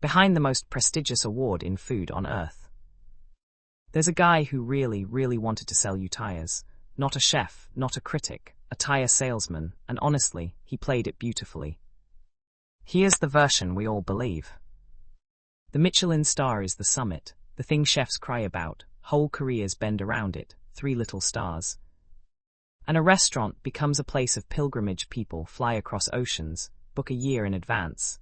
behind the most prestigious award in food on earth. There's a guy who really wanted to sell you tires. Not a chef, not a critic, a tire salesman, and honestly, he played it beautifully. Here's the version we all believe. The Michelin star is the summit, the thing chefs cry about, whole careers bend around it, 3 little stars. And a restaurant becomes a place of pilgrimage. People fly across oceans, book a year in advance,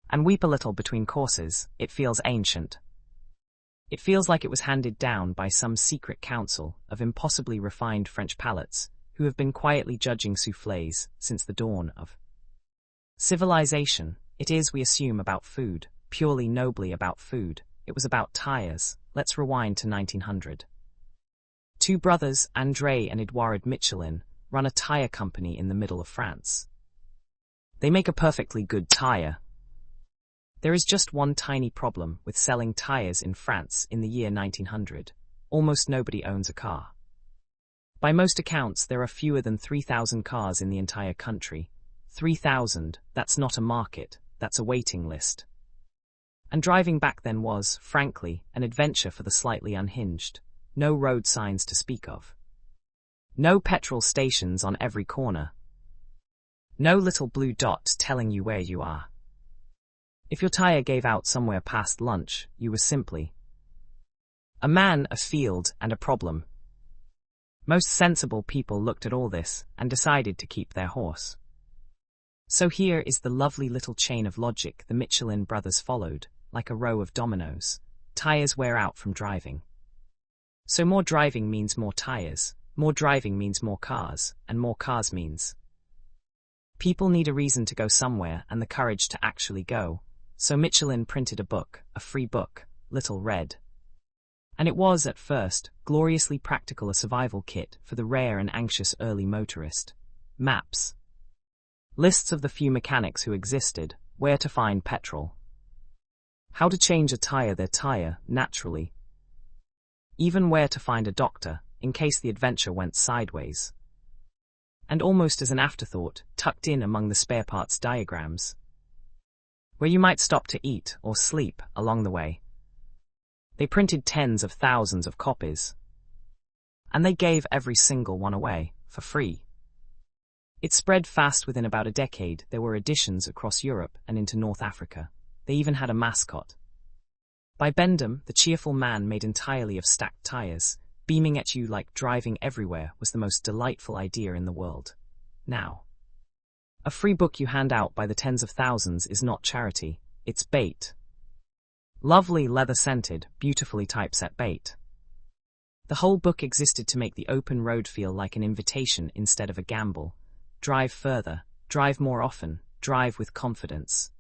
and weep a little between courses. It feels ancient. It feels like it was handed down by some secret council of impossibly refined French palates who have been quietly judging soufflés since the dawn of civilization. It is, we assume, about food, purely nobly about food. It was about tires. Let's rewind to 1900. 2 brothers, André and Edouard Michelin, run a tire company in the middle of France. They make a perfectly good tire. There is just one tiny problem with selling tires in France in the year 1900. Almost nobody owns a car. By most accounts, there are fewer than 3,000 cars in the entire country. 3,000, that's not a market, that's a waiting list. And driving back then was, frankly, an adventure for the slightly unhinged. No road signs to speak of. No petrol stations on every corner. No little blue dot telling you where you are. If your tire gave out somewhere past lunch, you were simply a man, a field, and a problem. Most sensible people looked at all this and decided to keep their horse. So here is the lovely little chain of logic the Michelin brothers followed, like a row of dominoes. Tires wear out from driving. So more driving means more tires, more driving means more cars, and more cars means people need a reason to go somewhere and the courage to actually go. So Michelin printed a book, a free book, Little Red. And it was, at first, gloriously practical, a survival kit for the rare and anxious early motorist. Maps. Lists of the few mechanics who existed, where to find petrol. How to change a tire, their tire, naturally. Even where to find a doctor, in case the adventure went sideways. And almost as an afterthought, tucked in among the spare parts diagrams, where you might stop to eat or sleep along the way. They printed tens of thousands of copies. And they gave every single one away, for free. It spread fast. Within about a decade, there were editions across Europe and into North Africa. They even had a mascot. By Bendham, the cheerful man made entirely of stacked tires, beaming at you like driving everywhere was the most delightful idea in the world. Now, a free book you hand out by the tens of thousands is not charity, it's bait. Lovely leather-scented, beautifully typeset bait. The whole book existed to make the open road feel like an invitation instead of a gamble. Drive further, drive more often, drive with confidence.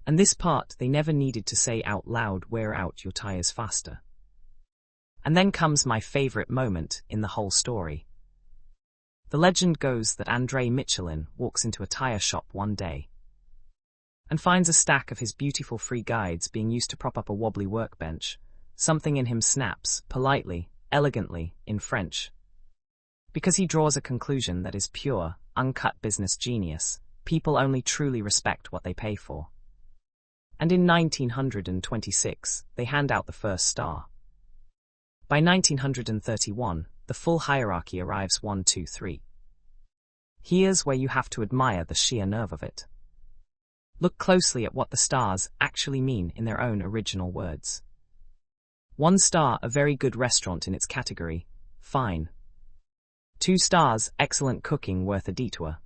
And this part they never needed to say out loud: wear out your tires faster. And then comes my favorite moment in the whole story. The legend goes that André Michelin walks into a tire shop one day and finds a stack of his beautiful free guides being used to prop up a wobbly workbench. Something in him snaps, politely, elegantly, in French. Because he draws a conclusion that is pure, uncut business genius. People only truly respect what they pay for. And in 1926, they hand out the first star. By 1931, the full hierarchy arrives: 1, 2, 3. Here's where you have to admire the sheer nerve of it. Look closely at what the stars actually mean in their own original words. 1 star, a very good restaurant in its category, fine. 2 stars, excellent cooking, worth a detour.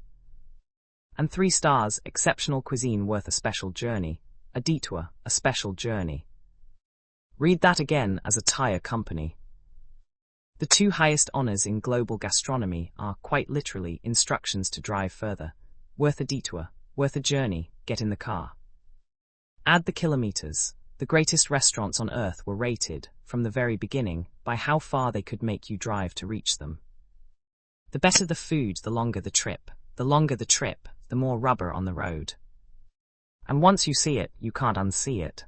And 3 stars, exceptional cuisine, worth a special journey. A detour, a special journey. Read that again as a tire company. The 2 highest honors in global gastronomy are, quite literally, instructions to drive further. Worth a detour, worth a journey, get in the car. Add the kilometers. The greatest restaurants on earth were rated, from the very beginning, by how far they could make you drive to reach them. The better the food, the longer the trip. The longer the trip, the more rubber on the road. And once you see it, you can't unsee it.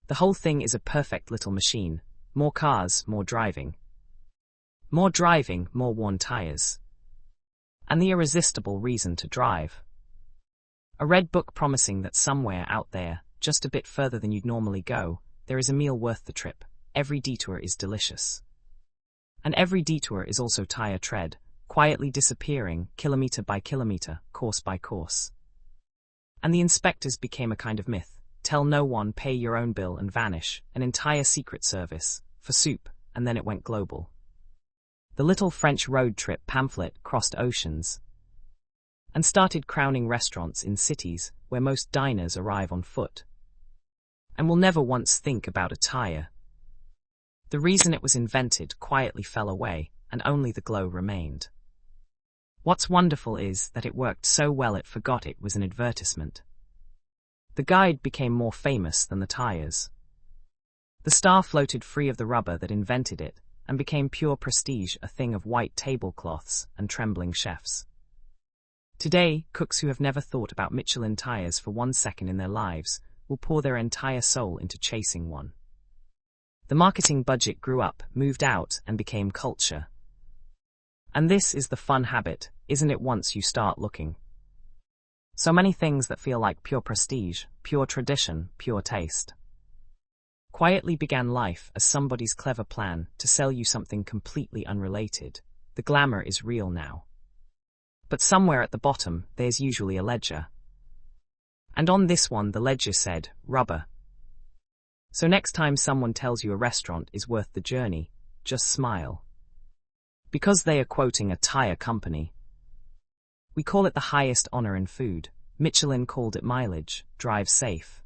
The whole thing is a perfect little machine. More cars, more driving. More driving, more worn tires. And the irresistible reason to drive. A red book promising that somewhere out there, just a bit further than you'd normally go, there is a meal worth the trip. Every detour is delicious. And every detour is also tire tread, quietly disappearing, kilometer by kilometer, course by course. And the inspectors became a kind of myth. Tell no one, pay your own bill and vanish, an entire secret service, for soup, and then it went global. The little French road trip pamphlet crossed oceans and started crowning restaurants in cities where most diners arrive on foot and will never once think about a tire. The reason it was invented quietly fell away, and only the glow remained. What's wonderful is that it worked so well it forgot it was an advertisement. The guide became more famous than the tires. The star floated free of the rubber that invented it, and became pure prestige, a thing of white tablecloths and trembling chefs. Today, cooks who have never thought about Michelin tires for 1 second in their lives will pour their entire soul into chasing one. The marketing budget grew up, moved out, and became culture. And this is the fun habit, isn't it, once you start looking? So many things that feel like pure prestige, pure tradition, pure taste, quietly began life as somebody's clever plan to sell you something completely unrelated. The glamour is real now. But somewhere at the bottom, there's usually a ledger. And on this one, the ledger said, rubber. So next time someone tells you a restaurant is worth the journey, just smile. Because they are quoting a tire company. We call it the highest honor in food. Michelin called it mileage, drive safe.